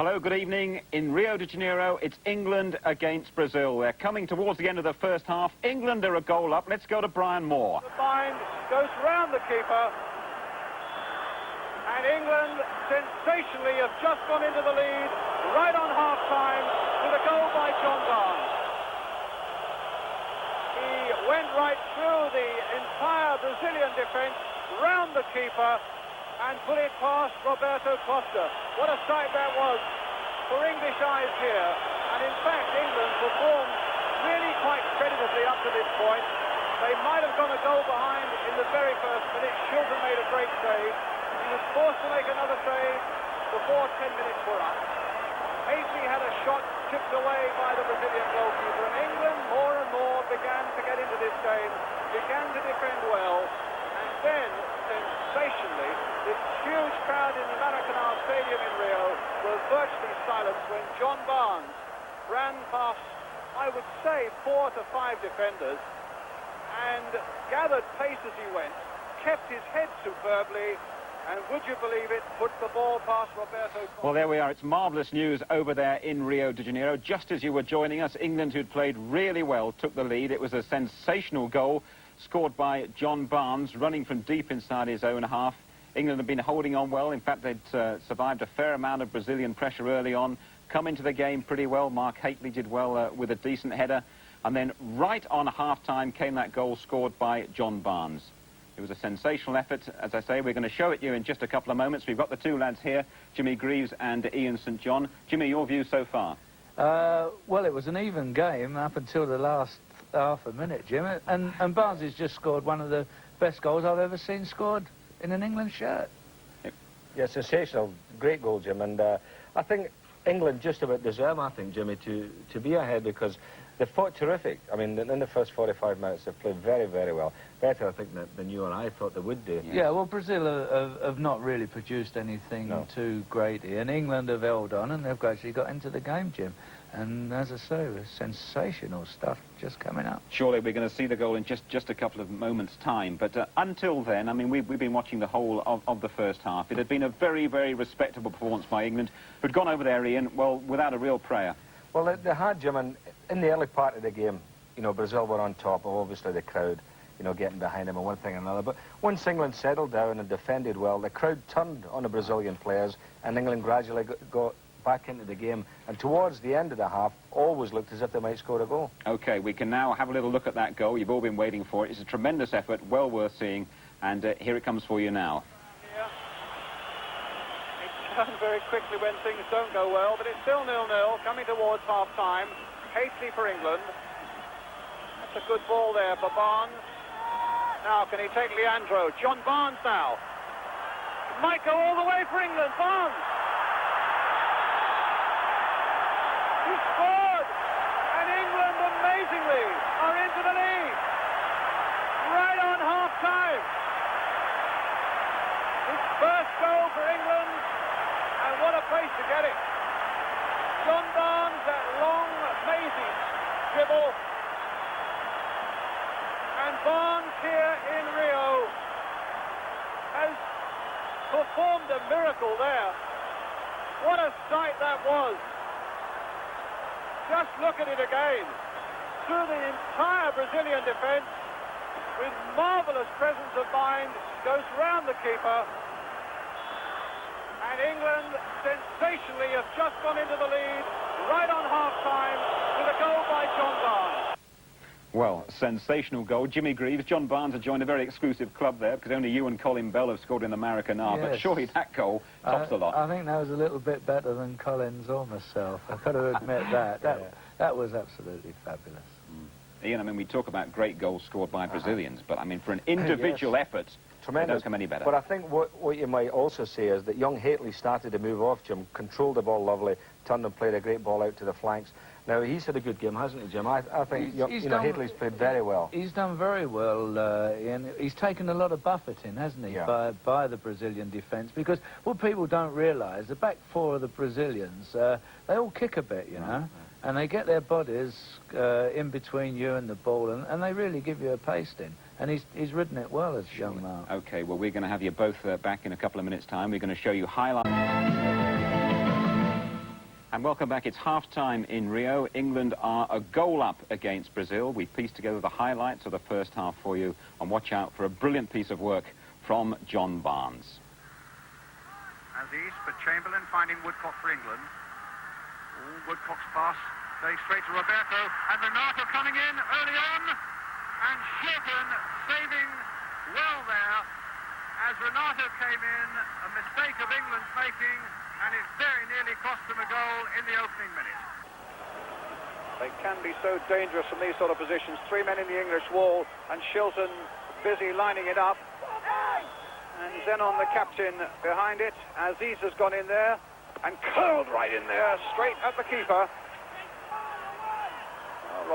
Hello, good evening. In Rio de Janeiro, it's England against Brazil. They're coming towards the end of the first half. England are a goal up. Let's go to Brian Moore. The bind goes round the keeper. And England sensationally have just gone into the lead right on half-time with a goal by John Barnes. He went right through the entire Brazilian defence, round the keeper, and put it past Roberto Costa. What a sight that was for English eyes here. And in fact, England performed really quite creditably up to this point. They might have gone a goal behind in the very first minute. Shilton made a great save. He was forced to make another save before 10 minutes were up. Hasty had a shot chipped away by the Brazilian goalkeeper, and England more and more began to get into this game, began to defend well, and then, sensationally, this huge crowd in the Maracanã Stadium in Rio was virtually silenced when John Barnes ran past, I would say, 4 to 5 defenders and gathered pace as he went, kept his head superbly, and would you believe it, put the ball past Roberto. Well, there we are. It's marvellous news over there in Rio de Janeiro. Just as you were joining us, England, who'd played really well, took the lead. It was a sensational goal scored by John Barnes, running from deep inside his own half. England had been holding on well. In fact, they'd survived a fair amount of Brazilian pressure early on, come into the game pretty well. Mark Hateley did well with a decent header. And then right on half-time came that goal scored by John Barnes. It was a sensational effort. As I say, we're going to show it you in just a couple of moments. We've got the two lads here, Jimmy Greaves and Ian St John. Jimmy, your view so far? Well, it was an even game up until the last half a minute, Jim. And Barnes has just scored one of the best goals I've ever seen scored in an England shirt. Yeah, sensational. Great goal, Jim. And I think England just about deserve, I think, Jimmy, to be ahead because they fought terrific. I mean, in the first 45 minutes, they played very, very well. Better, I think, than you and I thought they would do. Yeah, well, Brazil have not really produced anything too great here. And England have held on, and they've actually got into the game, Jim. And as I say, it was sensational stuff just coming up. Surely we're going to see the goal in just a couple of moments' time. But until then, I mean, we've been watching the whole of the first half. It had been a very, very respectable performance by England, who'd gone over there, Ian, well, without a real prayer. Well, they had, Jim, and in the early part of the game, you know, Brazil were on top of, obviously, the crowd, you know, getting behind them and one thing and another. But once England settled down and defended well, the crowd turned on the Brazilian players, and England gradually got back into the game, and towards the end of the half always looked as if they might score a goal. OK, we can now have a little look at that goal. You've all been waiting for it. It's a tremendous effort, well worth seeing, and here it comes for you now. Yeah. It's done very quickly when things don't go well, but it's still 0-0 coming towards half-time. Hasty for England. That's a good ball there for Barnes. Now can he take Leandro? John Barnes now. It might go all the way for England. Barnes! He scored! And England, amazingly, are into the lead. Right on half-time. His first goal for England, and what a place to get it. John Barnes, that long, amazing dribble. And Barnes here in Rio has performed a miracle there. What a sight that was. Just look at it again. Through the entire Brazilian defence, with marvellous presence of mind, goes round the keeper. And England, sensationally, have just gone into the lead right on half-time with a goal by John Barnes. Well, sensational goal. Jimmy Greaves, John Barnes had joined a very exclusive club there because only you and Colin Bell have scored in the Maracanã. Yes. But surely that goal tops the lot. I think that was a little bit better than Collins or myself. I've got to admit that. That was absolutely fabulous. Ian, I mean, we talk about great goals scored by Brazilians, but I mean, for an individual effort, tremendous. It doesn't come any better. But I think what you might also say is that young Hateley started to move off, Jim, controlled the ball lovely, turned and played a great ball out to the flanks. Now, he's had a good game, hasn't he, Jim? I think Hateley's played very well. He's done very well, Ian. He's taken a lot of buffeting, hasn't he, by the Brazilian defence, because what people don't realise, the back four of the Brazilians, they all kick a bit, you know, and they get their bodies in between you and the ball, and they really give you a pasting. And he's ridden it well, as young Mark. OK, well, we're going to have you both back in a couple of minutes' time. We're going to show you highlights. And welcome back. It's half-time in Rio. England are a goal up against Brazil. We've pieced together the highlights of the first half for you, and watch out for a brilliant piece of work from John Barnes. Aziz for Chamberlain, finding Woodcock for England. Woodcock's pass going straight to Roberto, and Renato coming in early on, and Shilton saving well there as Renato came in, a mistake of England's making, and it very nearly cost them a goal in the opening minute. They can be so dangerous from these sort of positions. 3 men in the English wall, and Shilton busy lining it up. And Zenon, the captain, behind it. Aziz has gone in there and curled right in there, straight at the keeper. Well,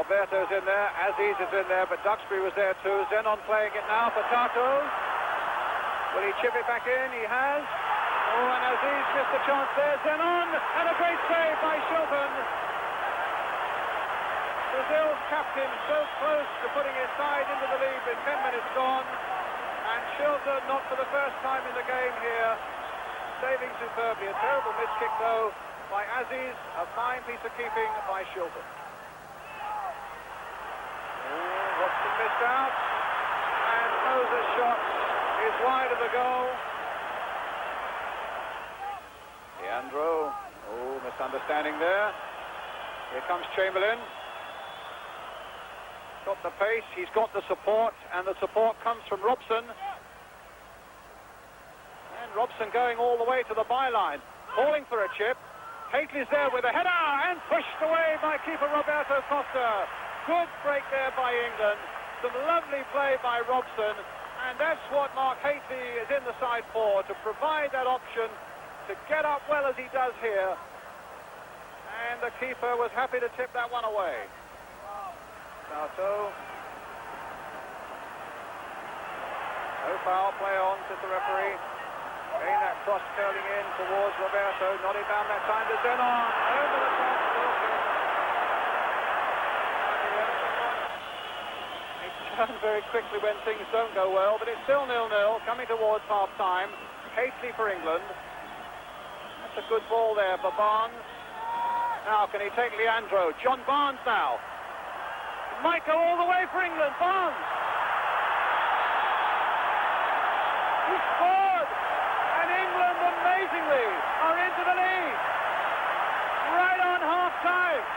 Roberto's in there, Aziz is in there, but Duxbury was there too. Zenon playing it now for Tato. Will he chip it back in? He has. Oh, and Aziz missed the chance there. Zenon, and a great save by Shilton. Brazil's captain so close to putting his side into the lead with 10 minutes gone. And Shilton, not for the first time in the game here, saving superbly. A terrible miss-kick, though, by Aziz. A fine piece of keeping by Shilton. Oh, Robson missed out. And Moses' shot is wide of the goal. Leandro. Oh, misunderstanding there. Here comes Chamberlain. Got the pace, he's got the support, and the support comes from Robson. And Robson going all the way to the byline, calling for a chip. Hateley's there with a header, and pushed away by keeper Roberto Costa. Good break there by England. Some lovely play by Robson, and that's what Mark Hateley is in the side for, to provide that option, to get up well as he does here. And the keeper was happy to tip that one away. Tato. No foul, play on, says the referee. Again, that cross curling in towards Roberto. Not inbound that time to Zenon. Over the top. They turn very quickly when things don't go well, but it's still 0-0, coming towards half-time. Hateley for England. That's a good ball there for Barnes. Now, can he take Leandro? John Barnes now. Might go all the way for England. Barnes. He scored. And England, amazingly, are into the lead. Right on half-time.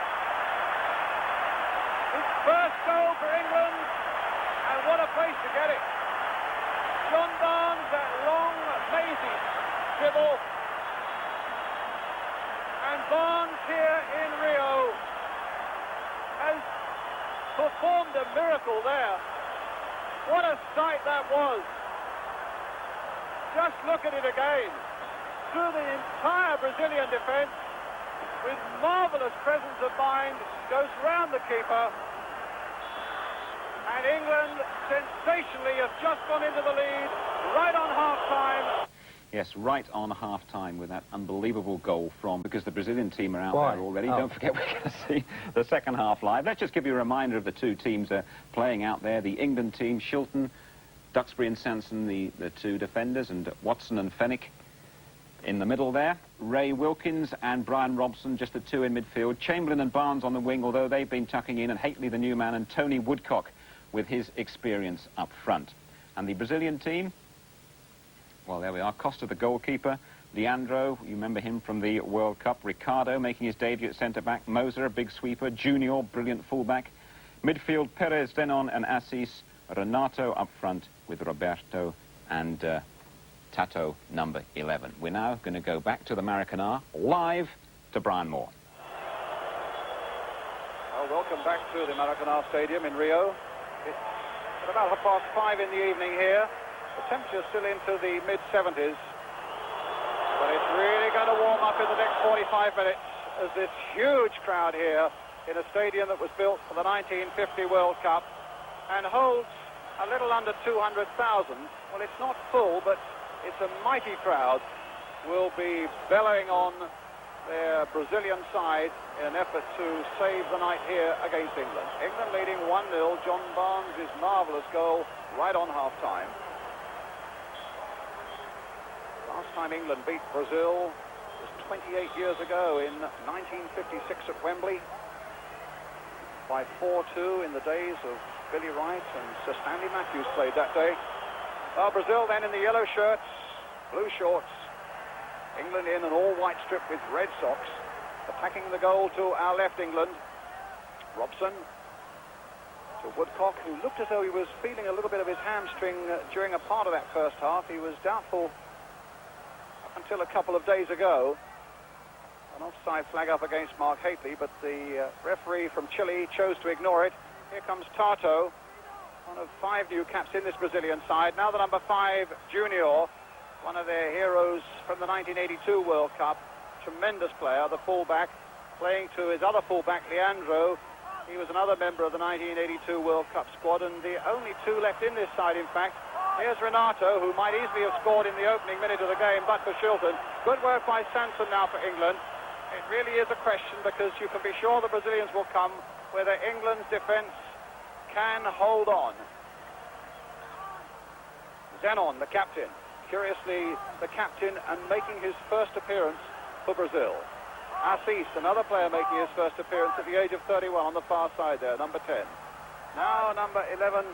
His first goal for England. And what a place to get it. John Barnes, that long, mazy dribble. And Barnes here in Rio has performed a miracle there. What a sight that was. Just look at it again. Through the entire Brazilian defence, with marvellous presence of mind, goes round the keeper. And England, sensationally, have just gone into the lead, right on half-time. Yes, right on half-time with that unbelievable goal from, because the Brazilian team are out there already. Don't forget, we're going to see the second half live. Let's just give you a reminder of the two teams playing out there. The England team, Shilton, Duxbury and Sanson, the two defenders, and Watson and Fenwick in the middle there. Ray Wilkins and Brian Robson, just the two in midfield. Chamberlain and Barnes on the wing, although they've been tucking in, and Hateley, the new man, and Tony Woodcock with his experience up front. And the Brazilian team, well, there we are. Costa, the goalkeeper. Leandro, you remember him from the World Cup. Ricardo making his debut at centre-back. Moser, a big sweeper. Junior, brilliant full-back. Midfield, Perez, Zenon and Assis. Renato up front with Roberto and Tato, number 11. We're now going to go back to the Maracanã, live to Brian Moore. Well, welcome back to the Maracanã Stadium in Rio. It's about 5:30 in the evening here. The temperature's still into the mid-70s, but it's really going to warm up in the next 45 minutes as this huge crowd here in a stadium that was built for the 1950 World Cup and holds a little under 200,000. Well, it's not full, but it's a mighty crowd. Will be bellowing on their Brazilian side in an effort to save the night here against England. England leading 1-0. John Barnes' marvellous goal right on half-time. Last time England beat Brazil was 28 years ago in 1956 at Wembley by 4-2 in the days of Billy Wright and Sir Stanley Matthews played that day. Brazil then in the yellow shirts, blue shorts, England in an all-white strip with red socks, attacking the goal to our left England. Robson to Woodcock, who looked as though he was feeling a little bit of his hamstring during a part of that first half. He was doubtful up until a couple of days ago. An offside flag up against Mark Hateley, but the referee from Chile chose to ignore it. Here comes Tato, one of 5 new caps in this Brazilian side. Now the number 5, Junior, one of their heroes from the 1982 World Cup. Tremendous player, the fullback, playing to his other fullback, Leandro. He was another member of the 1982 World Cup squad, and the only 2 left in this side, in fact. Here's Renato, who might easily have scored in the opening minute of the game, but for Shilton. Good work by Sanson now for England. It really is a question, because you can be sure the Brazilians will come whether England's defence can hold on. Zenon, the captain. Curiously, the captain and making his first appearance for Brazil. Assis, another player making his first appearance at the age of 31 on the far side there, number 10. Now number 11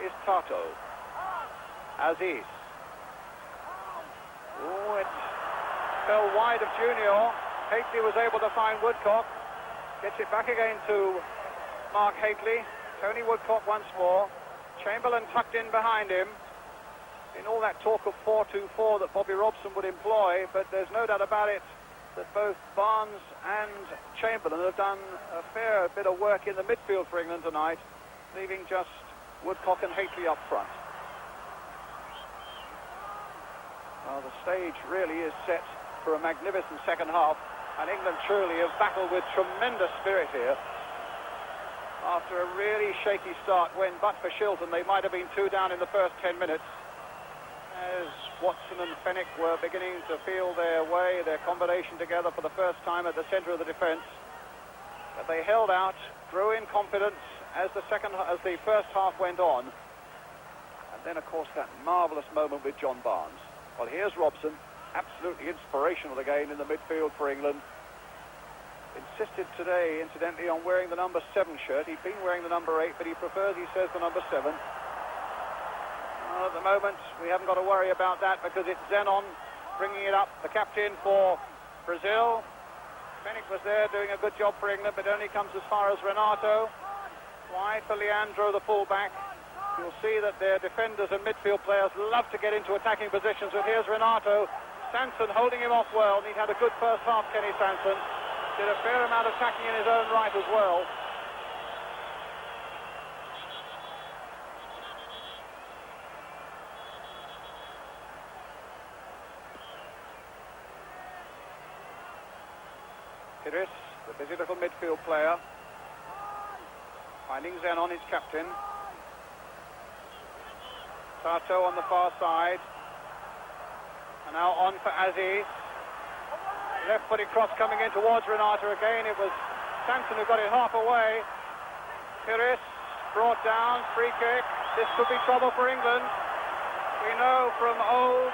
is Tato. Aziz. Oh, it fell wide of Junior. Hateley was able to find Woodcock. Gets it back again to Mark Hateley. Tony Woodcock once more. Chamberlain tucked in behind him. In all that talk of 4-2-4 that Bobby Robson would employ, but there's no doubt about it that both Barnes and Chamberlain have done a fair bit of work in the midfield for England tonight, leaving just Woodcock and Hateley up front. Well, the stage really is set for a magnificent second half, and England truly have battled with tremendous spirit here. After a really shaky start, when but for Shilton they might have been 2 down in the first 10 minutes, as Watson and Fenwick were beginning to feel their way, their combination together for the first time at the centre of the defence. But they held out, grew in confidence as the first half went on. And then, of course, that marvellous moment with John Barnes. Well, here's Robson, absolutely inspirational again in the midfield for England. Insisted today, incidentally, on wearing the number 7 shirt. He'd been wearing the number 8, but he prefers, he says, the number 7. Well, at the moment, we haven't got to worry about that because it's Zenon bringing it up, the captain for Brazil. Fenwick was there doing a good job for England, but only comes as far as Renato. Wide for Leandro, the fullback. You'll see that their defenders and midfield players love to get into attacking positions, but here's Renato. Sanson holding him off well, and he'd had a good first half, Kenny Sanson. Did a fair amount of attacking in his own right as well. Pires, the busy little midfield player, finding Zenon, his captain. Tato on the far side. And now on for Aziz. Left-footed cross coming in towards Renato again. It was Sanson who got it half away. Pires brought down, free kick. This could be trouble for England. We know from old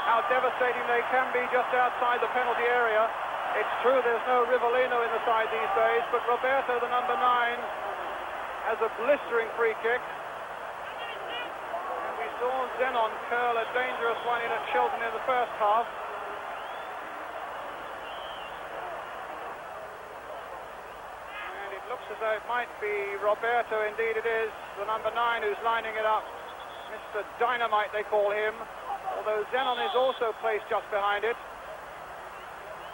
how devastating they can be just outside the penalty area. It's true there's no Rivellino in the side these days, but Roberto, the number 9, has a blistering free kick. And we saw Zenon curl a dangerous one in at Shilton in the first half. And it looks as though it might be Roberto, indeed it is, the number 9 who's lining it up. Mr. Dynamite, they call him, although Zenon is also placed just behind it.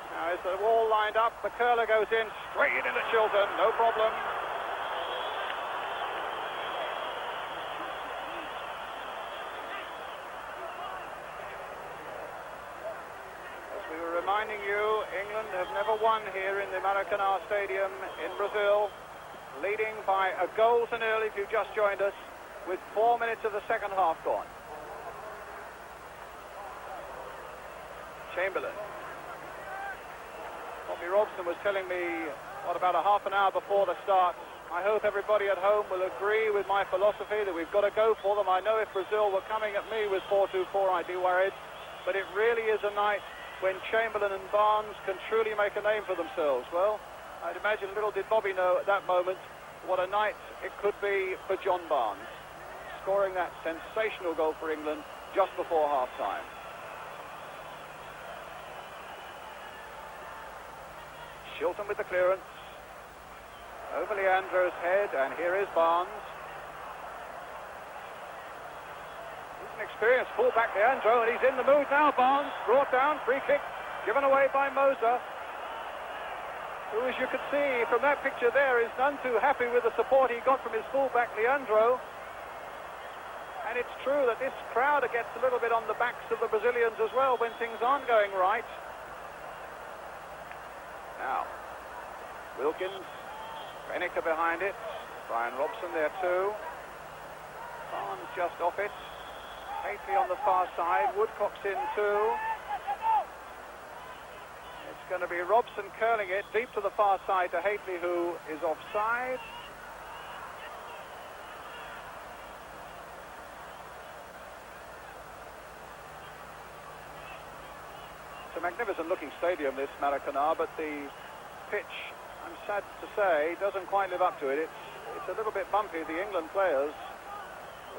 Now, as the wall lined up, the curler goes in straight into Shilton, no problem. As we were reminding you, England have never won here in the Maracanã Stadium in Brazil, leading by a goal to nil if you've just joined us, with 4 minutes of the second half gone. Chamberlain. Bobby Robson was telling me, about a half an hour before the start, I hope everybody at home will agree with my philosophy that we've got to go for them. I know if Brazil were coming at me with 4-2-4, I'd be worried. But it really is a night when Chamberlain and Barnes can truly make a name for themselves. Well, I'd imagine little did Bobby know at that moment what a night it could be for John Barnes, scoring that sensational goal for England just before half-time. Shilton with the clearance. Over Leandro's head, and here is Barnes. He's an experienced fullback, Leandro, and he's in the mood now. Barnes brought down, free kick, given away by Moser, who, as you can see from that picture there, is none too happy with the support he got from his fullback, Leandro. And it's true that this crowd gets a little bit on the backs of the Brazilians as well when things aren't going right. Now, Wilkins, Fennicker behind it, Brian Robson there too. Barnes just off it. Hately on the far side, Woodcock's in too. It's going to be Robson curling it deep to the far side to Hately, who is offside. It's a magnificent looking stadium, this Maracanã, but the pitch, I'm sad to say, doesn't quite live up to it. It's a little bit bumpy. The England players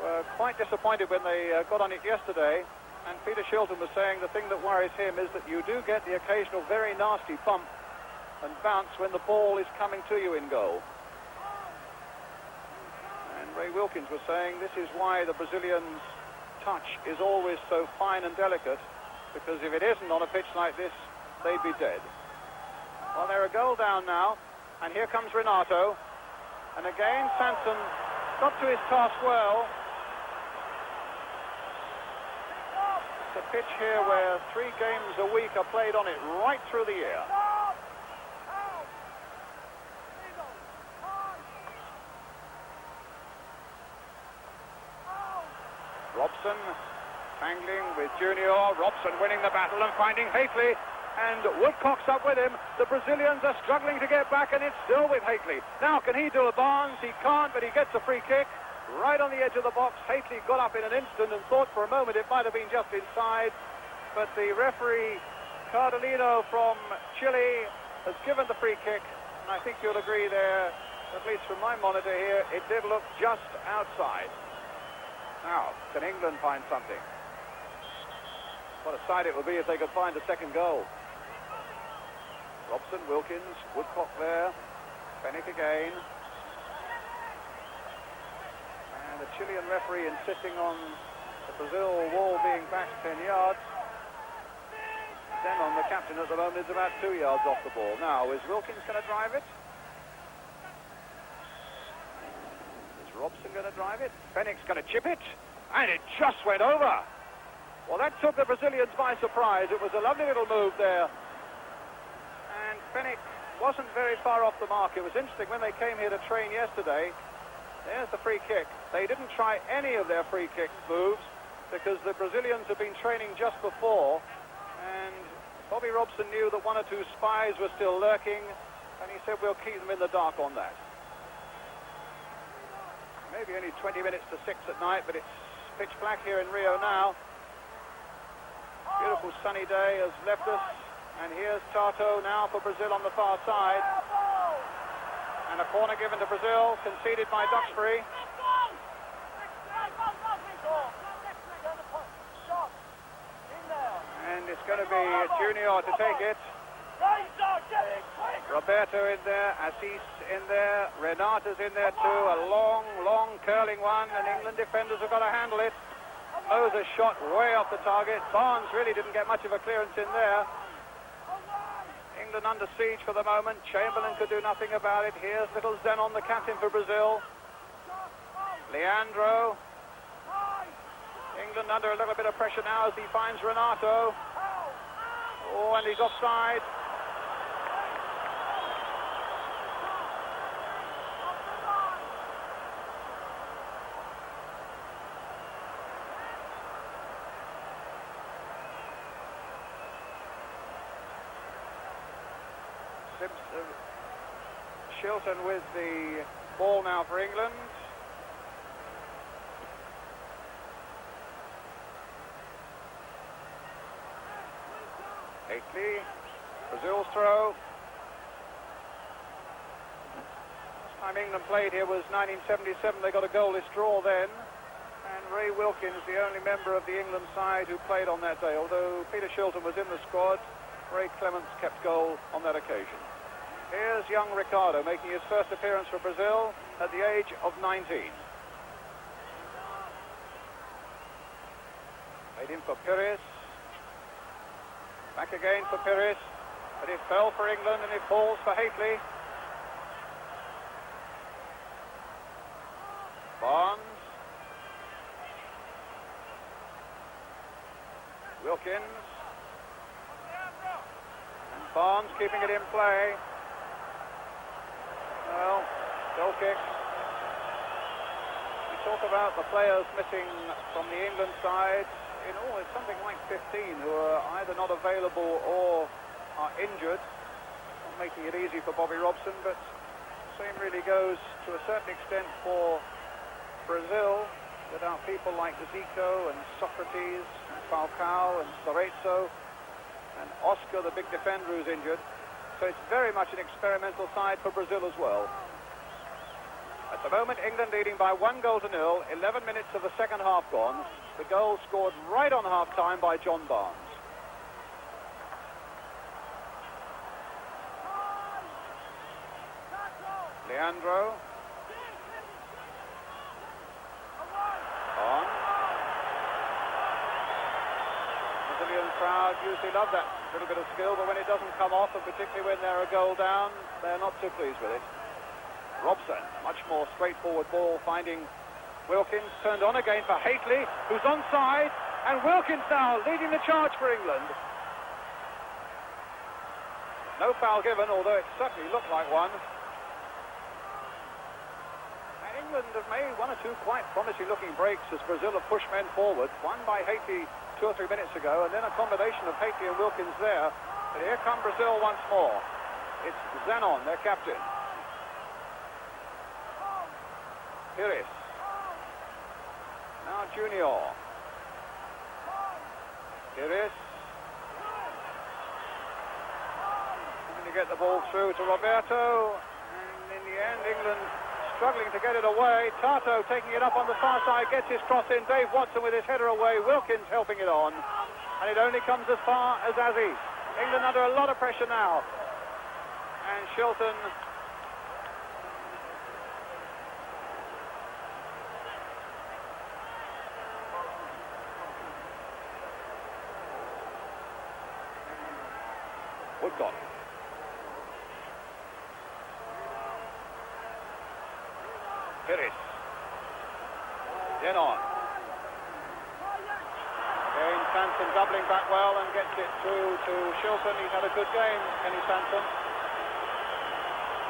were quite disappointed when they got on it yesterday, and Peter Shilton was saying the thing that worries him is that you do get the occasional very nasty bump and bounce when the ball is coming to you in goal. And Ray Wilkins was saying this is why the Brazilians' touch is always so fine and delicate, because if it isn't on a pitch like this, they'd be dead. Well, they're a goal down now, and here comes Renato. And again, Sanson got to his task well. It's a pitch here where 3 games a week are played on it right through the year. Robson tangling with Junior. Robson winning the battle and finding Hately, and Woodcock's up with him. The Brazilians are struggling to get back, and it's still with Hately. Now, can he do a Barnes? He can't, but he gets a free kick right on the edge of the box. Hately got up in an instant and thought for a moment it might have been just inside, but the referee, Cardellino from Chile, has given the free kick, and I think you'll agree there, at least from my monitor here, it did look just outside. Now, can England find something? What a sight it would be if they could find a second goal. Robson, Wilkins, Woodcock there, Fennick again. And the Chilean referee insisting on the Brazil wall being back 10 yards. Denon, the captain at the moment, is about 2 yards off the ball. Now, is Wilkins going to drive it? Is Robson going to drive it? Fennick's going to chip it, and it just went over. Well, that took the Brazilians by surprise. It was a lovely little move there. And Fennick wasn't very far off the mark. It was interesting when they came here to train yesterday. There's the free kick. They didn't try any of their free kick moves because the Brazilians had been training just before. And Bobby Robson knew that 1 or 2 spies were still lurking. And he said, we'll keep them in the dark on that. Maybe only 20 minutes to 6 at night, but it's pitch black here in Rio now. Beautiful sunny day has left us, and here's Tato now for Brazil on the far side. And a corner given to Brazil, conceded by Duxbury. And it's going to be Junior to take it. Roberto in there, Assis in there, Renata's in there too. A long, long curling one, and England defenders have got to handle it. Moses shot way off the target. Barnes really didn't get much of a clearance in there. England under siege for the moment. Chamberlain could do nothing about it. Here's little Zenon, the captain for Brazil. Leandro. England under a little bit of pressure now as he finds Renato. Oh, and he's offside. Shilton with the ball now for England. Hately, Brazil's throw. Last time England played here was 1977. They got a goalless draw then. And Ray Wilkins, the only member of the England side who played on that day. Although Peter Shilton was in the squad, Ray Clements kept goal on that occasion. Here's young Ricardo making his first appearance for Brazil at the age of 19. Made in for Pires. Back again for Pires. But it fell for England and it falls for Hately. Barnes. Wilkins. And Barnes keeping it in play. Well, goal kick. We talk about the players missing from the England side. In all, it's something like 15 who are either not available or are injured. Not making it easy for Bobby Robson, but the same really goes to a certain extent for Brazil, without people like Zico and Socrates and Falcao and Cerezo and Oscar, the big defender, who's injured. So it's very much an experimental side for Brazil as well. At the moment, England leading by 1-0. 11 minutes of the second half gone. The goal scored right on half-time by John Barnes. Leandro. On. Brazilian crowd usually love that little bit of skill, but when it doesn't come off, and particularly when they're a goal down, they're not too pleased with it. Robson, much more straightforward ball, finding Wilkins. Turned on again for Hately, who's onside, and Wilkins now leading the charge for England. No foul given, although it certainly looked like one. And England have made one or two quite promising looking breaks as Brazil have pushed men forward. One by Hately 2 or 3 minutes ago, and then a combination of Hately and Wilkins there. But here come Brazil once more. It's Zenon, their captain. Pires. Now Junior. Pires. Trying to get the ball through to Roberto. And in the end, England struggling to get it away. Tato taking it up on the far side, gets his cross in. Dave Watson with his header away. Wilkins helping it on. And it only comes as far as Aziz. England under a lot of pressure now. And Shilton Woodcock. Pires. Zenon. Again, Sanson doubling back well and gets it through to Shilton. He's had a good game, Kenny Sanson.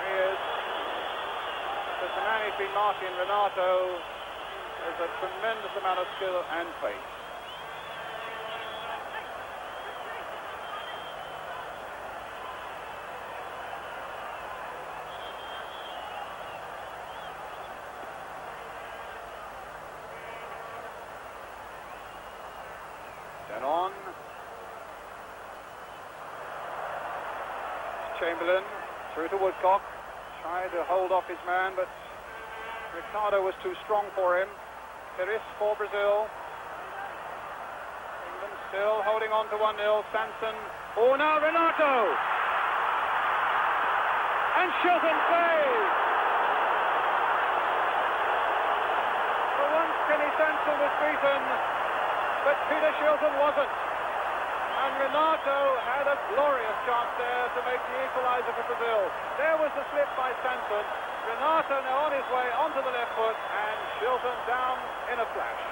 He is. But the man he's been marking, Renato, has a tremendous amount of skill and pace. On Chamberlain through to Woodcock, tried to hold off his man, but Ricardo was too strong for him. Pires for Brazil. England still holding on to 1-0. Sanson. Oh, now Renato! And Shilton saves! For once, Kenny Sanson was beaten, but Peter Shilton wasn't. And Renato had a glorious chance there to make the equaliser for Brazil. There was the slip by Sanson. Renato now on his way onto the left foot, and Shilton down in a flash.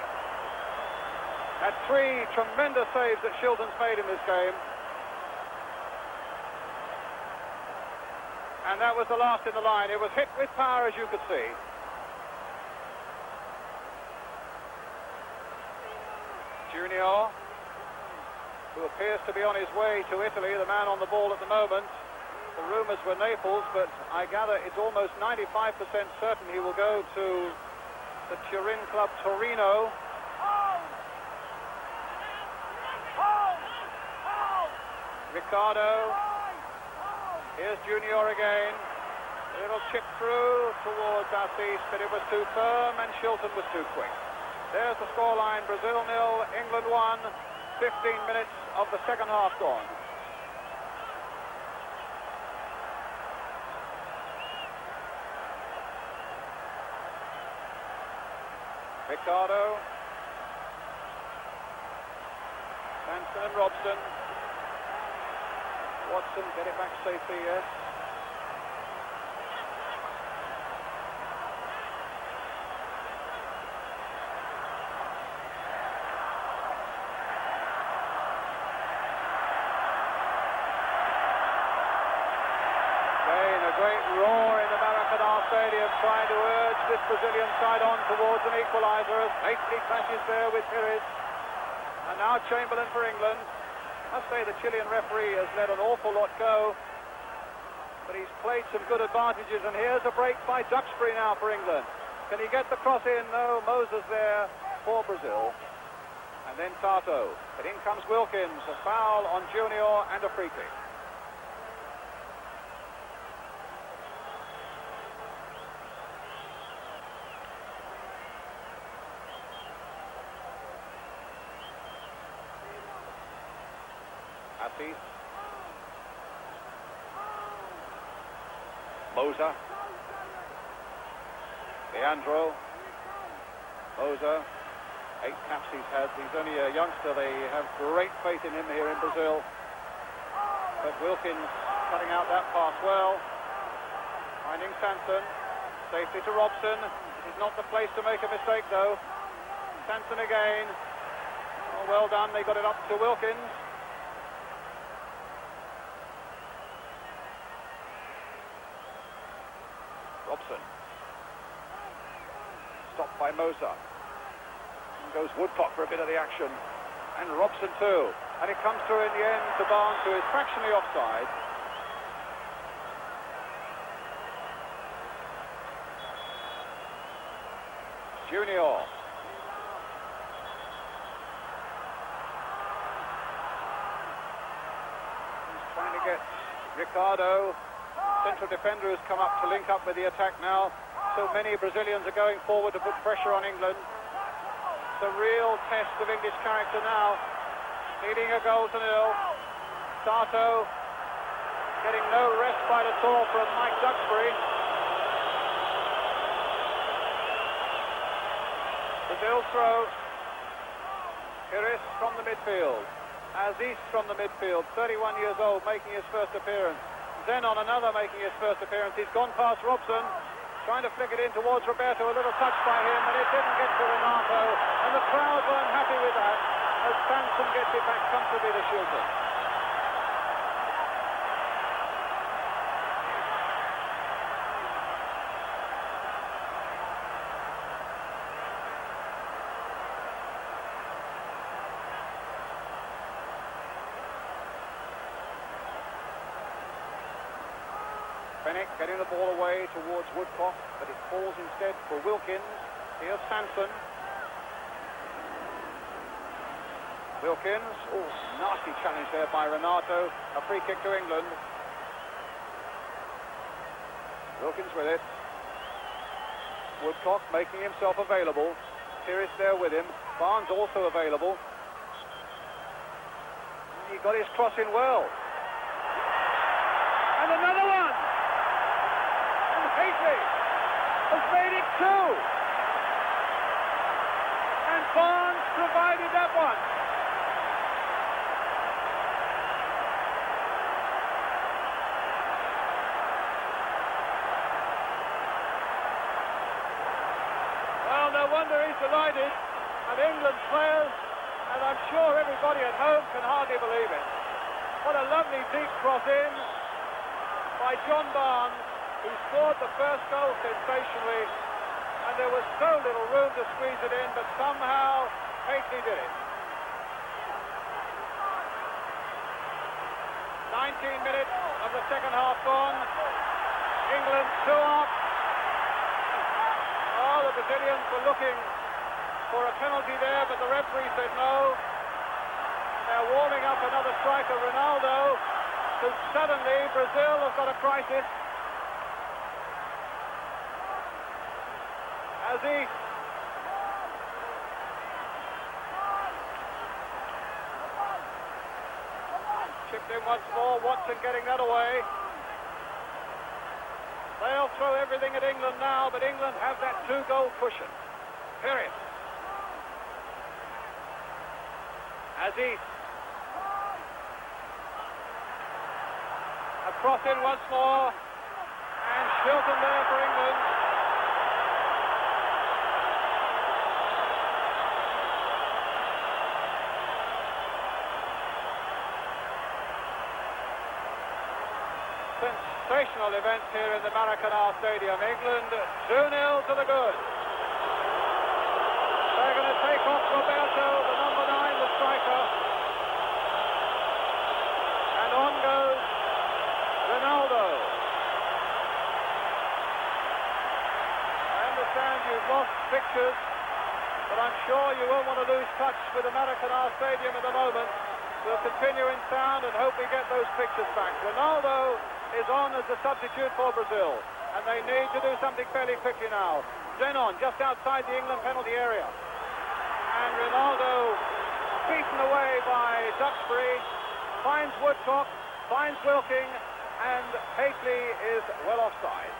Had 3 tremendous saves that Shilton's made in this game. And that was the last in the line. It was hit with power, as you could see. Junior, who appears to be on his way to Italy, the man on the ball at the moment. The rumours were Naples, but I gather it's almost 95% certain he will go to the Turin club Torino. Ricardo. Here's Junior again. A little chip through towards Assis, but it was too firm and Shilton was too quick. There's the scoreline, Brazil 0, England 1, 15 minutes of the second half gone. Ricardo. Sanson and Robson. Watson, get it back safely, yes. Again, a great roar in the Maracanã Stadium, trying to urge this Brazilian side on towards an equaliser as Haitley clashes there with Pires. And now Chamberlain for England. I must say the Chilean referee has let an awful lot go, but he's played some good advantages, and here's a break by Duxbury now for England. Can he get the cross in? No, Moses there for Brazil. And then Tato. But in comes Wilkins, a foul on Junior and a free kick. Assis. Moser. Leandro. Moser. 8 caps he's had. He's only a youngster. They have great faith in him here in Brazil. But Wilkins cutting out that pass well. Finding Sanson. Safely to Robson. This is not the place to make a mistake, though. Sanson again. Oh, well done. They got it up to Wilkins. Robson. Stopped by Moser. And goes Woodcock for a bit of the action. And Robson too. And it comes through in the end to Barnes, who is fractionally offside. Junior. He's trying to get Ricardo. Central defender has come up to link up with the attack now. So many Brazilians are going forward to put pressure on England. It's a real test of English character now. Needing a goal to nil. Tato getting no respite at all from Mike Duxbury. Brazil throw. Pires from the midfield. Aziz from the midfield, 31 years old, making his first appearance. Zenon, another, making his first appearance. He's gone past Robson, trying to flick it in towards Roberto. A little touch by him, and it didn't get to Renato. And the crowd weren't happy with that, as Sanson gets it back comfortably to Shilton. Fennick getting the ball away towards Woodcock, but it falls instead for Wilkins. Here's Sanson. Wilkins, oh, nasty challenge there by Renato. A free kick to England. Wilkins with it. Woodcock making himself available. Pires there with him. Barnes also available. He got his cross in well. And another one! Haitley has made it 2. And Barnes provided that one. Well, no wonder he's delighted. And England's players, and I'm sure everybody at home can hardly believe it. What a lovely deep cross in by John Barnes, who scored the first goal sensationally, and there was so little room to squeeze it in, but somehow Haitley did it. 19 minutes of the second half gone. England 2 up. Oh, the Brazilians were looking for a penalty there, but the referee said no. They're warming up another striker, Ronaldo. because suddenly Brazil have got a crisis. As he chipped in once more, Watson getting that away. They'll throw everything at England now, but England have that 2-goal cushion. Period. As he across in once more, and Shilton there for England. Sensational event here in the Maracanã Stadium. England 2-0 to the good. They're going to take off Roberto, the number 9, the striker. And on goes Ronaldo. I understand you've lost pictures, but I'm sure you won't want to lose touch with the Maracanã Stadium at the moment. We'll continue in sound and hope we get those pictures back. Ronaldo is on as a substitute for Brazil, and they need to do something fairly quickly now. Zenon just outside the England penalty area, and Ronaldo beaten away by Duxbury, finds Woodcock, finds Wilking, and Haitley is well offside.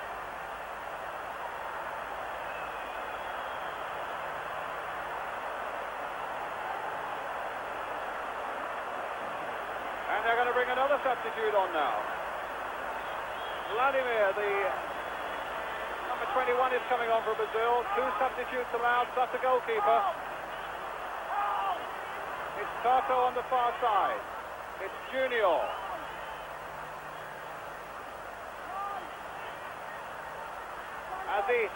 And they're going to bring another substitute on now. Vladimir, the number 21, is coming on for Brazil. 2 substitutes allowed, plus a goalkeeper. It's Tato on the far side. It's Junior. Aziz.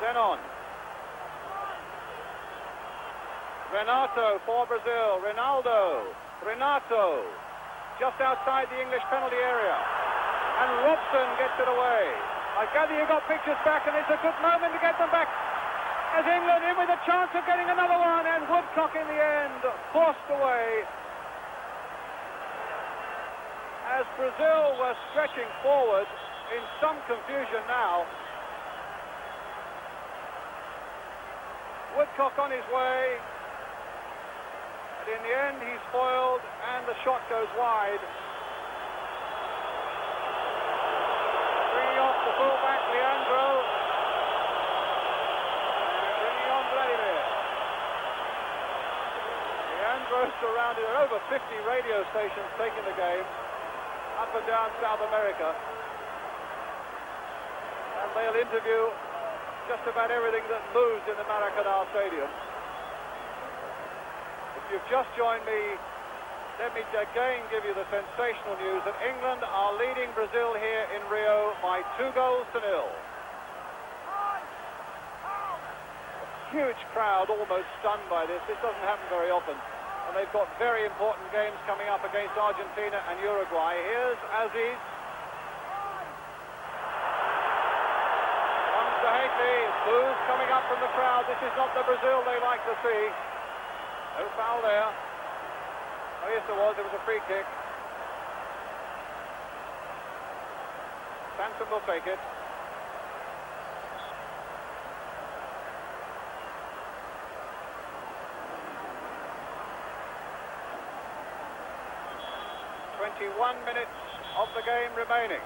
Zenon. Renato for Brazil. Ronaldo. Renato. Just outside the English penalty area. And Robson gets it away. I gather you got pictures back, and it's a good moment to get them back. As England in with a chance of getting another one, and Woodcock in the end forced away. As Brazil were stretching forward in some confusion now. Woodcock on his way. But in the end, he's foiled, and the shot goes wide. Bringing off the fullback, Leandro. And bringing on Vladimir. Leandro's surrounded. There are over 50 radio stations taking the game up and down South America. And they'll interview just about everything that moves in the Maracanã Stadium. If you've just joined me, let me again give you the sensational news that England are leading Brazil here in Rio by 2-0. A huge crowd, almost stunned by this. This doesn't happen very often. And they've got very important games coming up against Argentina and Uruguay. Here's Aziz. Comes to Haitley. Blues coming up from the crowd. This is not the Brazil they like to see. No foul there. Oh, yes, there was. It was a free kick. Sansom will take it. "21 minutes of the game remaining.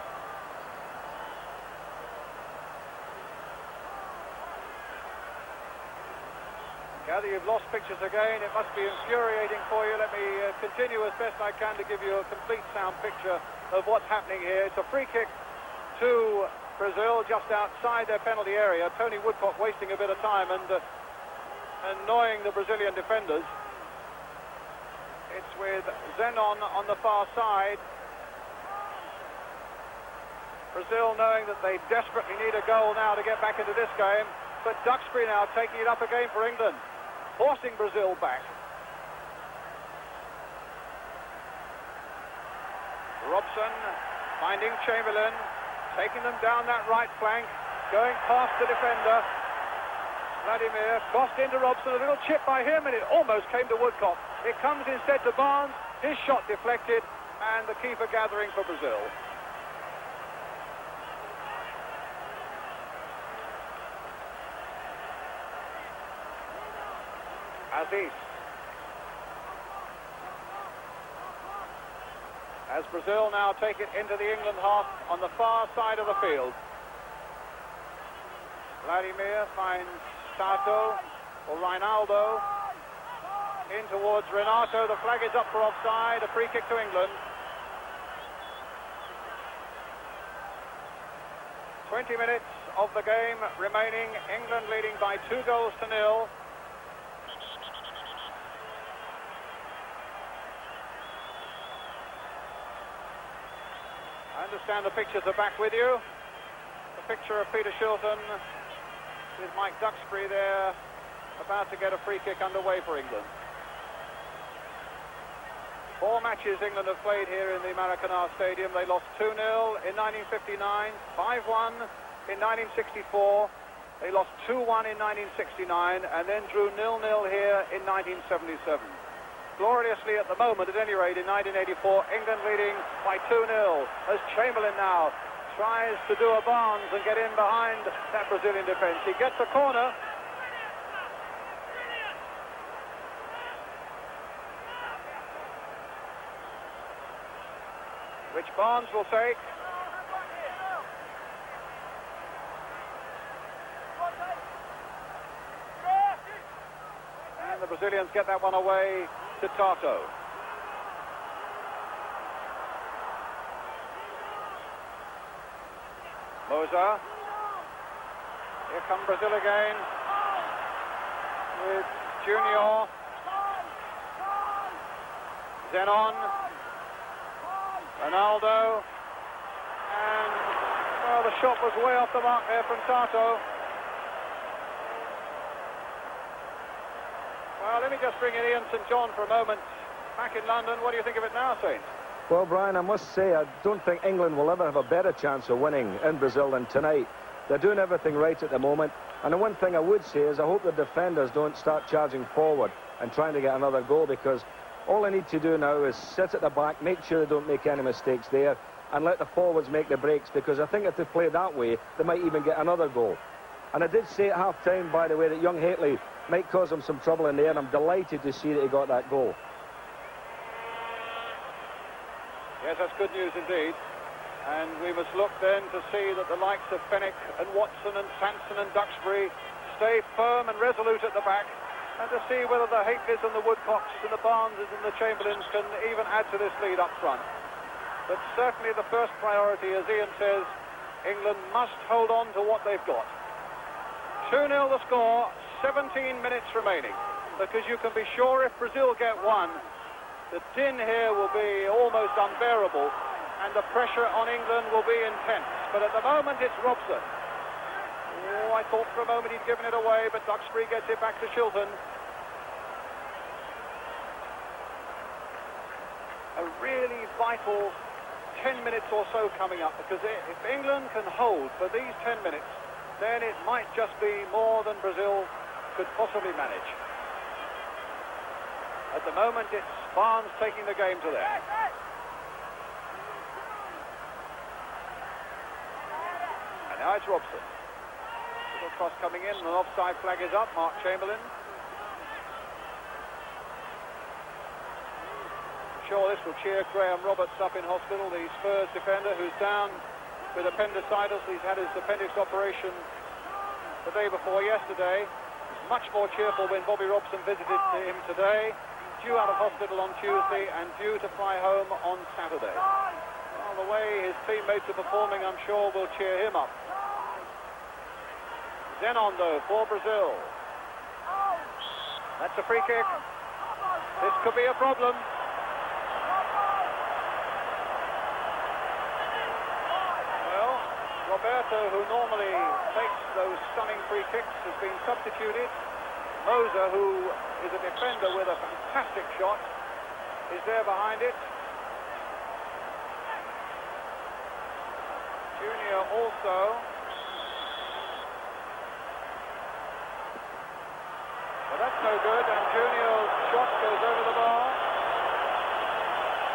Gather you've lost pictures again. It must be infuriating for you. Let me continue as best I can to give you a complete sound picture of what's happening here. It's a free kick to Brazil just outside their penalty area. Tony Woodcock wasting a bit of time and annoying the Brazilian defenders. It's with Zenon on the far side. Brazil knowing that they desperately need a goal now to get back into this game. But Duxbury now taking it up again for England, forcing Brazil back. Robson finding Chamberlain, taking them down that right flank, going past the defender. Vladimir crossed into Robson, a little chip by him, and it almost came to Woodcock. It comes instead to Barnes, his shot deflected, and the keeper gathering for Brazil. Aziz. As Brazil now take it into the England half on the far side of the field. Vladimir finds Tato or Rinaldo. In towards Renato. The flag is up for offside. A free kick to England. 20 minutes of the game remaining. England leading by 2-0. I understand the pictures are back with you. The picture of Peter Shilton with Mike Duxbury there, about to get a free kick underway for England. 4 matches England have played here in the Maracanã Stadium. They lost 2-0 in 1959, 5-1 in 1964. They lost 2-1 in 1969, and then drew 0-0 here in 1977. Gloriously at the moment, at any rate, in 1984, England leading by 2-0 as Chamberlain now tries to do a Barnes and get in behind that Brazilian defence. He gets a corner. Which Barnes will take. And the Brazilians get that one away to Tato. Moza. Here come Brazil again with Junior. Zenon. Ronaldo. And well, the shot was way off the mark there from Tato. Well, let me just bring in Ian St John for a moment. Back in London, what do you think of it now, Saint? Well, Brian, I must say, I don't think England will ever have a better chance of winning in Brazil than tonight. They're doing everything right at the moment. And the one thing I would say is I hope the defenders don't start charging forward and trying to get another goal, because all they need to do now is sit at the back, make sure they don't make any mistakes there, and let the forwards make the breaks, because I think if they play that way, they might even get another goal. And I did say at half-time, by the way, that young Hateley might cause him some trouble in there, and I'm delighted to see that he got that goal. Yes, that's good news indeed. And we must look then to see that the likes of Fenwick and Watson and Sanson and Duxbury stay firm and resolute at the back, and to see whether the Hateleys and the Woodcocks and the Barneses and the Chamberlains can even add to this lead up front. But certainly the first priority, as Ian says, England must hold on to what they've got. 2-0 the score, 17 minutes remaining, because you can be sure if Brazil get one, the din here will be almost unbearable, and the pressure on England will be intense. But at the moment, it's Robson. Oh, I thought for a moment he'd given it away, but Duxbury gets it back to Shilton. A really vital 10 minutes or so coming up, because if England can hold for these 10 minutes, then it might just be more than Brazil could possibly manage. At the moment, it's Barnes taking the game to them. And now it's Robson. Little cross coming in, and an offside flag is up. Mark Chamberlain. I'm sure this will cheer Graham Roberts up in hospital, the Spurs defender who's down with appendicitis. He's had his appendix operation the day before yesterday. He's much more cheerful when Bobby Robson visited him today. Due out of hospital on Tuesday and due to fly home on Saturday. Well, the way his teammates are performing, I'm sure, will cheer him up. Zenon, though, for Brazil. That's a free kick. This could be a problem. Well, Roberto, who normally takes those stunning free kicks, has been substituted. Moza, who is a defender with a fantastic shot, is there behind it. Junior also. That's no good, and Junior's shot goes over the bar.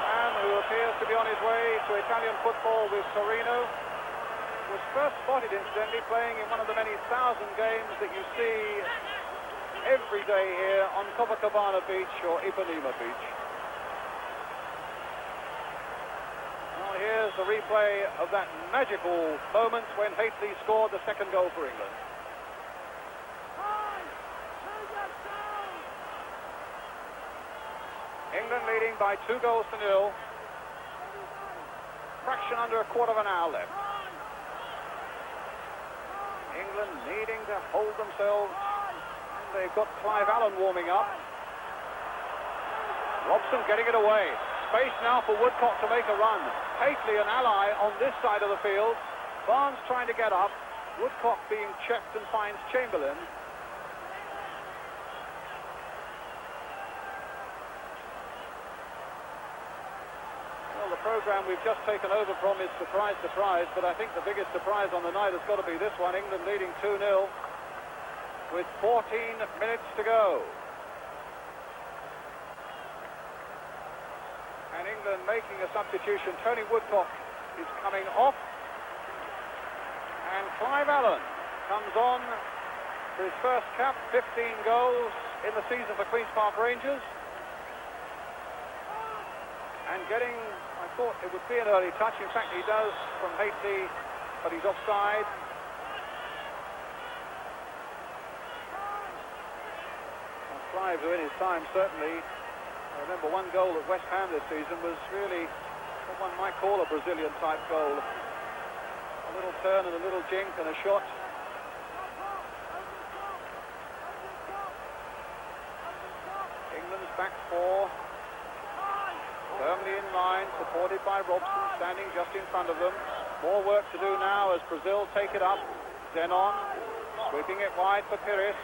And who appears to be on his way to Italian football with Torino. Was first spotted, incidentally, playing in one of the many thousand games that you see every day here on Copacabana Beach or Ipanema Beach. Well, here's the replay of that magical moment when Haitley scored the second goal for England. England leading by 2 goals to 0. Fraction under a quarter of an hour left. England needing to hold themselves. And they've got Clive Allen warming up. Robson getting it away. Space now for Woodcock to make a run. Haitley, an ally on this side of the field. Barnes trying to get up. Woodcock being checked and finds Chamberlain. Well, the programme we've just taken over from is surprise, surprise, but I think the biggest surprise on the night has got to be this one. England leading 2-0 with 14 minutes to go. And England making a substitution. Tony Woodcock is coming off. And Clive Allen comes on for his first cap, 15 goals in the season for Queen's Park Rangers. And getting, I thought it would be an early touch. In fact, he does from Haitley, but he's offside. Well, Clive, who in his time certainly, I remember one goal at West Ham this season was really what one might call a Brazilian-type goal. A little turn and a little jink and a shot. England's back four. Firmly in line, supported by Robson, standing just in front of them. More work to do now as Brazil take it up. Zenon, sweeping it wide for Pires.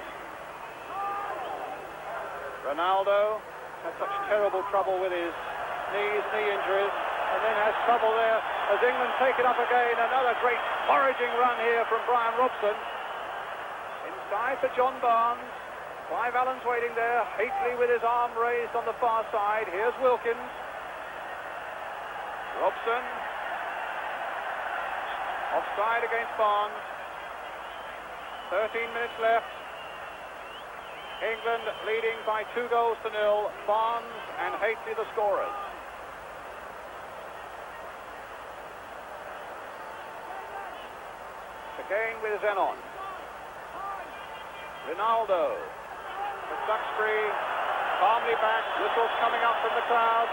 Ronaldo had such terrible trouble with his knee injuries, and then has trouble there as England take it up again. Another great foraging run here from Brian Robson. Inside for John Barnes. Clive Allen's waiting there. Haitley with his arm raised on the far side. Here's Wilkins. Robson. Offside against Barnes. 13 minutes left. England leading by 2 goals to 0. Barnes and Haitley the scorers. Again with Zenon. Ronaldo. With Duxbury calmly back. Whistles coming up from the crowd.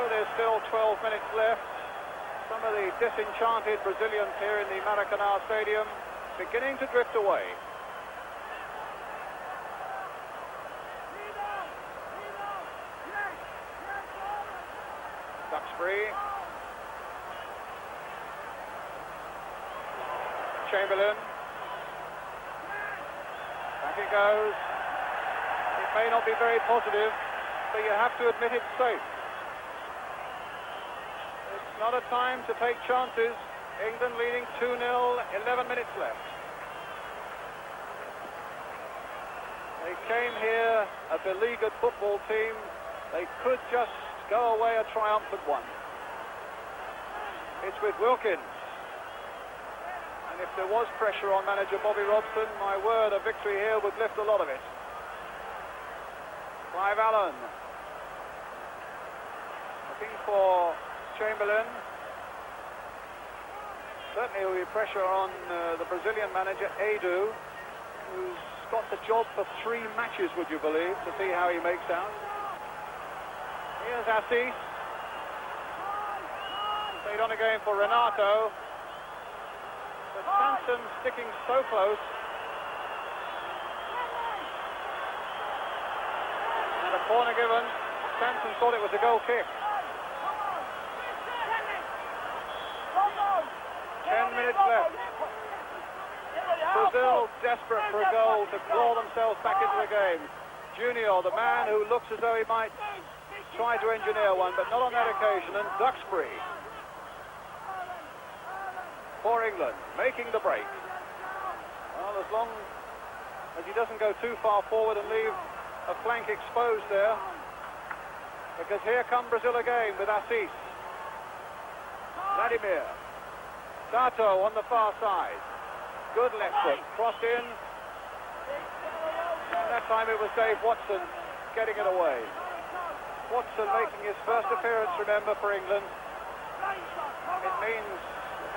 There's still 12 minutes left. Some of the disenchanted Brazilians here in the Maracanã Stadium beginning to drift away. Duxbury. Chamberlain. Back it goes. It may not be very positive, but you have to admit it's safe. Not a time to take chances. England leading 2-0, 11 minutes left. They came here a beleaguered football team. They could just go away a triumphant one. It's with Wilkins. And if there was pressure on manager Bobby Robson, my word, a victory here would lift a lot of it. Clive Allen. Looking for Chamberlain. Certainly there will be pressure on the Brazilian manager Edu, who's got the job for 3 matches, would you believe, to see how he makes out. Here's Assis. Played on again for Renato. But Sanson sticking so close. And a corner given. Sanson thought it was a goal kick. 10 minutes left. Brazil desperate for a goal to claw themselves back into the game. Junior, the man who looks as though he might try to engineer one, but not on that occasion. And Duxbury. for England, making the break. Well, as long as he doesn't go too far forward and leave a flank exposed there, because here come Brazil again with Assis. Vladimir. Sato on the far side. Good left foot, crossed in. And that time it was Dave Watson getting it away. Watson making his first appearance, remember, for England. It means,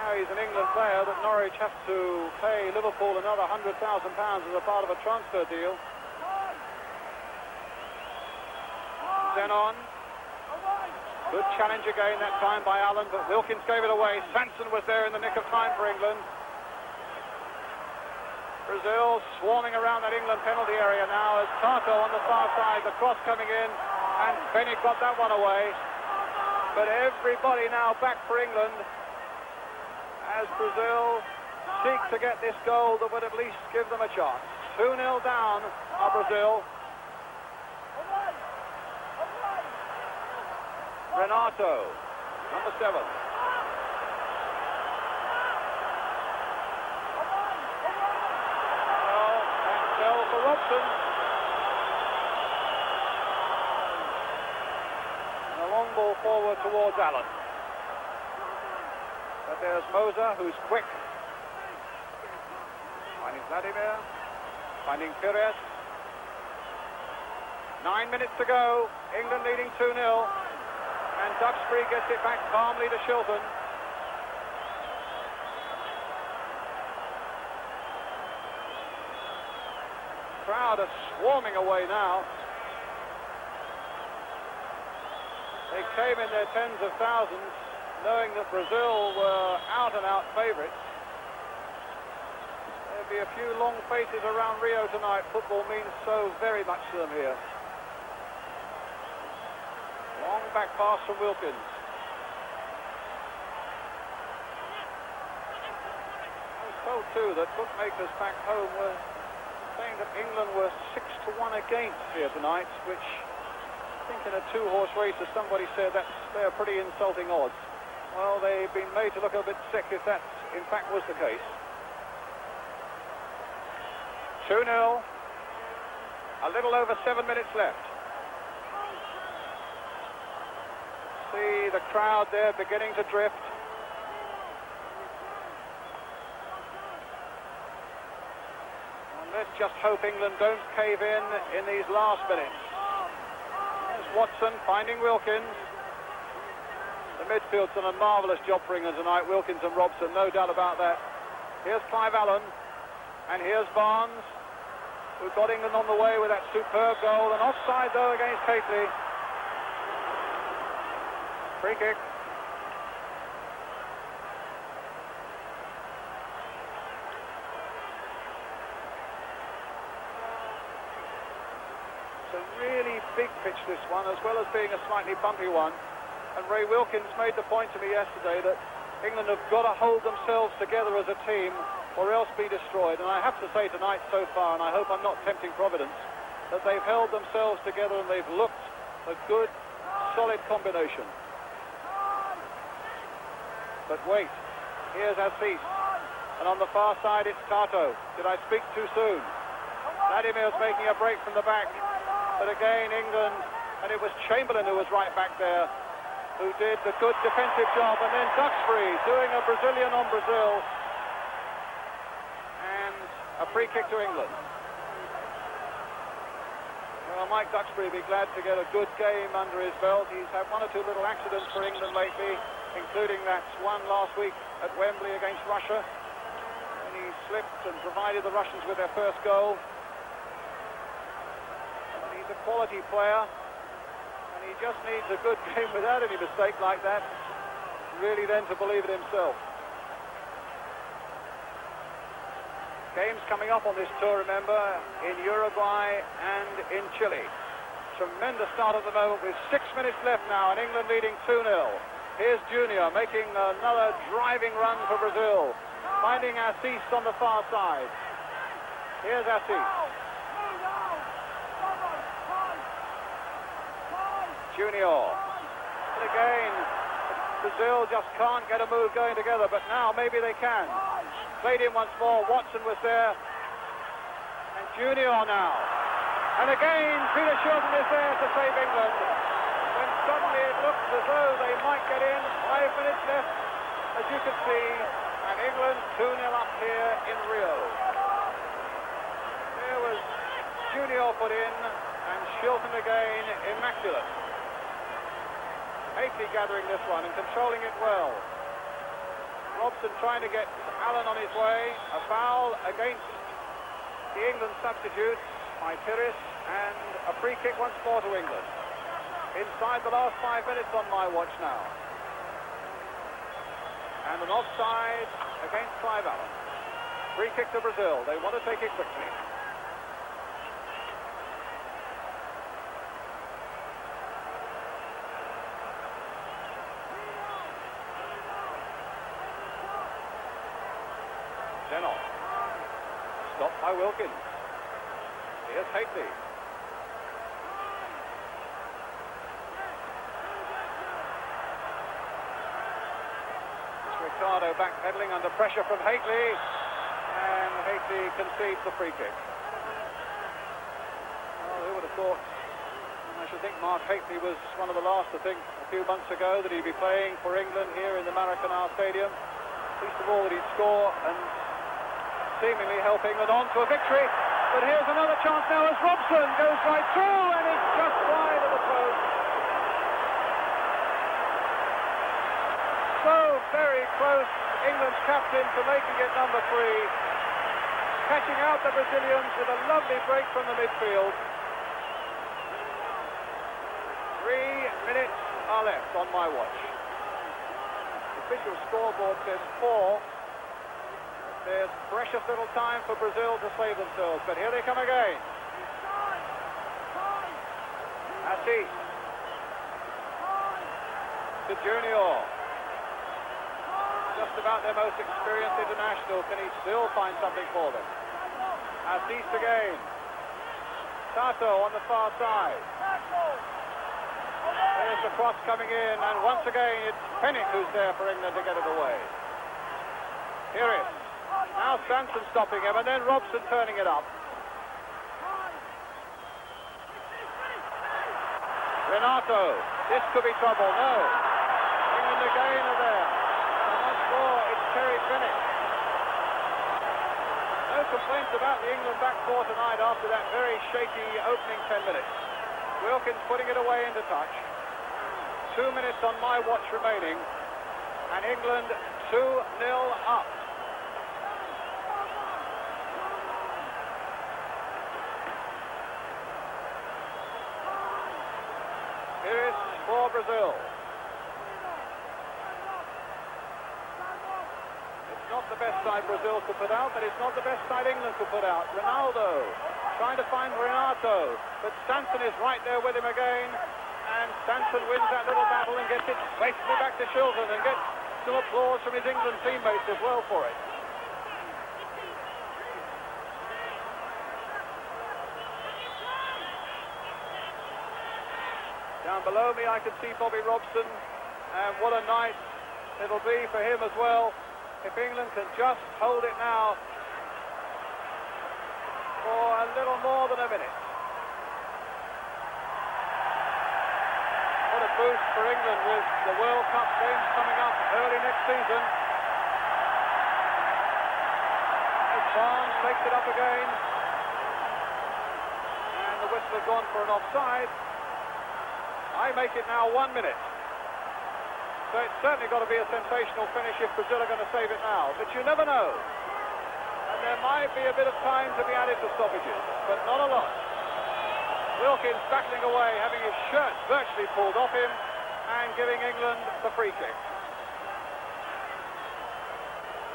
now he's an England player, that Norwich have to pay Liverpool another £100,000 as a part of a transfer deal. Zenon. Good challenge again that time by Allen, but Wilkins gave it away. Sanson was there in the nick of time for England. Brazil swarming around that England penalty area now as Tato on the far side, the cross coming in, and Bennett got that one away. But everybody now back for England as Brazil seek to get this goal that would at least give them a chance. 2-0 down are Brazil. Renato, number 7. Well, that's well for Robson. And a long ball forward towards Allen. But there's Moser, who's quick. Finding Vladimir. Finding Pires. 9 minutes to go. England leading 2-0. And Duxbury gets it back calmly to Shilton. Crowd are swarming away now. They came in their tens of thousands, knowing that Brazil were out-and-out favourites. There'll be a few long faces around Rio tonight. Football means so very much to them here. Long back pass from Wilkins. I was told too that bookmakers back home were saying that England were 6-1 against here tonight, which I think in a two-horse race, as somebody said, they're pretty insulting odds. Well, they've been made to look a bit sick if that in fact was the case. 2-0. A little over 7 minutes left. See the crowd there beginning to drift. And let's just hope England don't cave in these last minutes. There's Watson finding Wilkins. The midfield's done a marvellous job for England tonight, Wilkins and Robson, no doubt about that. Here's Clive Allen, and here's Barnes, who got England on the way with that superb goal. And offside, though, against Catley. Free kick. It's a really big pitch, this one, as well as being a slightly bumpy one. And Ray Wilkins made the point to me yesterday that England have got to hold themselves together as a team or else be destroyed. And I have to say tonight so far, and I hope I'm not tempting Providence, that they've held themselves together and they've looked a good, solid combination. But wait, here's Assis, and on the far side it's Tato. Did I speak too soon? Vladimir's making a break from the back, but again England, and it was Chamberlain who was right back there, who did the good defensive job, and then Duxbury doing a Brazilian on Brazil, and a free kick to England. Well, Mike Duxbury will be glad to get a good game under his belt. He's had one or two little accidents for England lately, including that one last week at Wembley against Russia, when he slipped and provided the Russians with their first goal. And he's a quality player, and he just needs a good game without any mistake like that, really then to believe it himself. Games coming up on this tour, remember, in Uruguay and in Chile. Tremendous start at the moment with 6 minutes left now, and England leading 2-0. Here's Junior making another driving run for Brazil, finding Assis on the far side. Here's Assis. Junior. And again, Brazil just can't get a move going together, but now maybe they can. Played in once more, Watson was there, and Junior now. And again, Peter Shilton is there to save England. When suddenly it looks as though they might get in, 5 minutes left, as you can see, and England 2-0 up here in Rio. There was Junior put in, and Shilton again, immaculate. Hafey gathering this one and controlling it well. Robson trying to get Allen on his way. A foul against the England substitute by Pires, and a free kick once more to England. Inside the last 5 minutes on my watch now. And an offside against Clive Allen. Free kick to Brazil. They want to take it quickly. Zenon. Stopped by Wilkins. Here's Hafey. Ricardo backpedaling under pressure from Hafey, and Hafey concedes the free kick. Well, who would have thought? I should think Mark Hafey was one of the last to think a few months ago that he'd be playing for England here in the Maracanã Stadium. Least of all that he'd score and seemingly help England on to a victory. But here's another chance now as Robson goes right through, and it's just wide of the post. So very close, England's captain, to making it number 3. Catching out the Brazilians with a lovely break from the midfield. 3 minutes are left on my watch. The official scoreboard says 4. There's precious little time for Brazil to save themselves, but here they come again. Assis to Junior. Just about their most experienced international. Can he still find something for them? Assis again. Tato on the far side. There's the cross coming in, and once again it's Pennick who's there for England to get it away. Here it is. Now Sanson stopping him, and then Robson turning it up. Renato. This could be trouble. No. England again are there. And once more, it's Terry Pennick. No complaints about the England back four tonight after that very shaky opening 10 minutes. Wilkins putting it away into touch. 2 minutes on my watch remaining, and England 2-0 up. Here is for Brazil. It's not the best side Brazil could put out, but it's not the best side England could put out. Ronaldo trying to find Renato, but Sanson is right there with him again, and Sanson wins that little battle and gets it basically back to Shilton and gets some applause from his England teammates as well for it. Down below me I can see Bobby Robson, and what a night it'll be for him as well if England can just hold it now for a little more than a minute. What a boost for England with the World Cup games coming up early next season. As Barnes takes it up again, and the whistle has gone for an offside. I make it now 1 minute. So it's certainly got to be a sensational finish if Brazil are going to save it now. But you never know. And there might be a bit of time to be added to stoppages, but not a lot. Wilkins battling away, having his shirt virtually pulled off him, and giving England the free kick.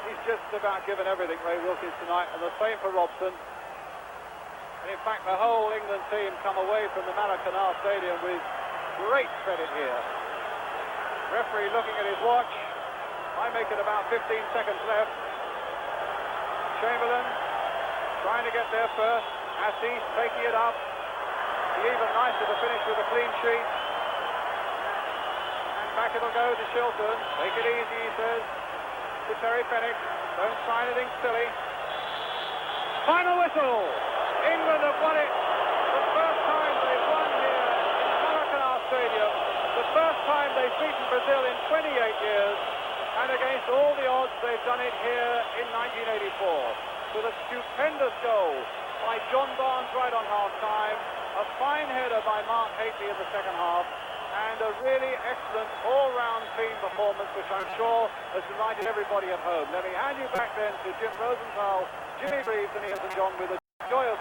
He's just about given everything, Ray Wilkins, tonight, and the same for Robson. And in fact, the whole England team come away from the Maracanã Stadium with great credit here. Referee looking at his watch. I make it about 15 seconds left. Chamberlain trying to get there first. Assis taking it up. Be even nicer to finish with a clean sheet. And Back it'll go to Shilton. Take it easy, he says to Terry Fenwick. Don't try anything silly. Final whistle. England have won it. The first time they've won here in Maracanã Stadium. The first time they've beaten Brazil in 28 years. And against all the odds, they've done it here in 1984. With a stupendous goal by John Barnes right on half-time. A fine header by Mark Hateley in the second half. And a really excellent all-round team performance, which I'm sure has delighted everybody at home. Let me hand you back then to Jim Rosenthal, Jimmy Greaves and Ian St John with a joyous